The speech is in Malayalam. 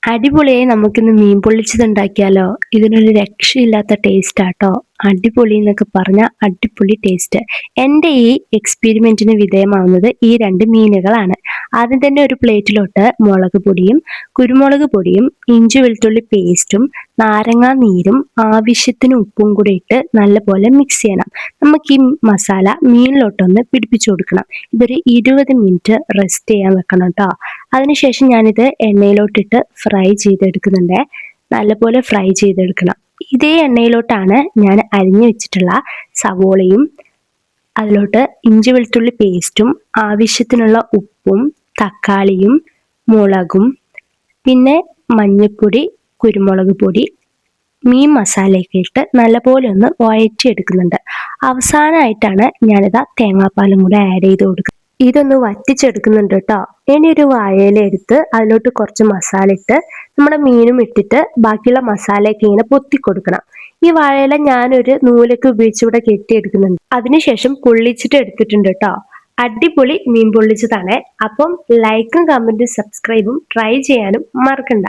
അടിപൊളിയായി നമുക്കിന്ന് മീൻ പൊള്ളിച്ചത് ഉണ്ടാക്കിയാലോ. ഇതിനൊരു രക്ഷയില്ലാത്ത ടേസ്റ്റ് ആട്ടോ. അടിപൊളി എന്നൊക്കെ പറഞ്ഞ അടിപൊളി ടേസ്റ്റ്. എൻ്റെ ഈ എക്സ്പെരിമെന്റിന് വിധേയമാവുന്നത് ഈ രണ്ട് മീനുകളാണ്. ആദ്യം തന്നെ ഒരു പ്ലേറ്റിലോട്ട് മുളക് പൊടിയും കുരുമുളക് പൊടിയും ഇഞ്ചി വെളുത്തുള്ളി പേസ്റ്റും നാരങ്ങാ നീരും ആവശ്യത്തിന് ഉപ്പും കൂടി ഇട്ട് നല്ലപോലെ മിക്സ് ചെയ്യണം. നമുക്ക് ഈ മസാല മീനിലോട്ടൊന്ന് പിടിപ്പിച്ചു കൊടുക്കണം. ഇതൊരു 20 മിനിറ്റ് റെസ്റ്റ് ചെയ്യാൻ വെക്കണം കേട്ടോ. അതിനുശേഷം ഞാനിത് എണ്ണയിലോട്ടിട്ട് ഫ്രൈ ചെയ്തെടുക്കുന്നുണ്ട്. നല്ലപോലെ ഫ്രൈ ചെയ്തെടുക്കണം. ഇതേ എണ്ണയിലോട്ടാണ് ഞാൻ അരിഞ്ഞു വെച്ചിട്ടുള്ള സവോളയും അതിലോട്ട് ഇഞ്ചി വെളുത്തുള്ളി പേസ്റ്റും ആവശ്യത്തിനുള്ള ഉപ്പും തക്കാളിയും മുളകും പിന്നെ മഞ്ഞൾപ്പൊടി കുരുമുളക് പൊടി മീൻ മസാലയൊക്കെ ഇട്ട് നല്ലപോലെ ഒന്ന് വഴറ്റിയെടുക്കുന്നുണ്ട്. അവസാനമായിട്ടാണ് ഞാനിതാ തേങ്ങാപ്പാലും കൂടെ ആഡ് ചെയ്ത് കൊടുക്കുന്നത്. ഇതൊന്ന് വറ്റിച്ചെടുക്കുന്നുണ്ട് കേട്ടോ. ഇനി ഒരു വാഴയില എടുത്ത് അതിലോട്ട് കുറച്ച് മസാല ഇട്ട് നമ്മുടെ മീനും ഇട്ടിട്ട് ബാക്കിയുള്ള മസാലയൊക്കെ ഇങ്ങനെ പൊത്തി കൊടുക്കണം. ഈ വാഴയില ഞാനൊരു നൂലൊക്കെ ഉപയോഗിച്ചിവിടെ കെട്ടിയെടുക്കുന്നുണ്ട്. അതിനുശേഷം പൊള്ളിച്ചിട്ട് എടുത്തിട്ടുണ്ട് കേട്ടോ. അടിപൊളി മീൻ പൊള്ളിച്ചതാണ്. അപ്പം ലൈക്കും കമന്റും സബ്സ്ക്രൈബും ട്രൈ ചെയ്യാനും മറക്കണ്ട.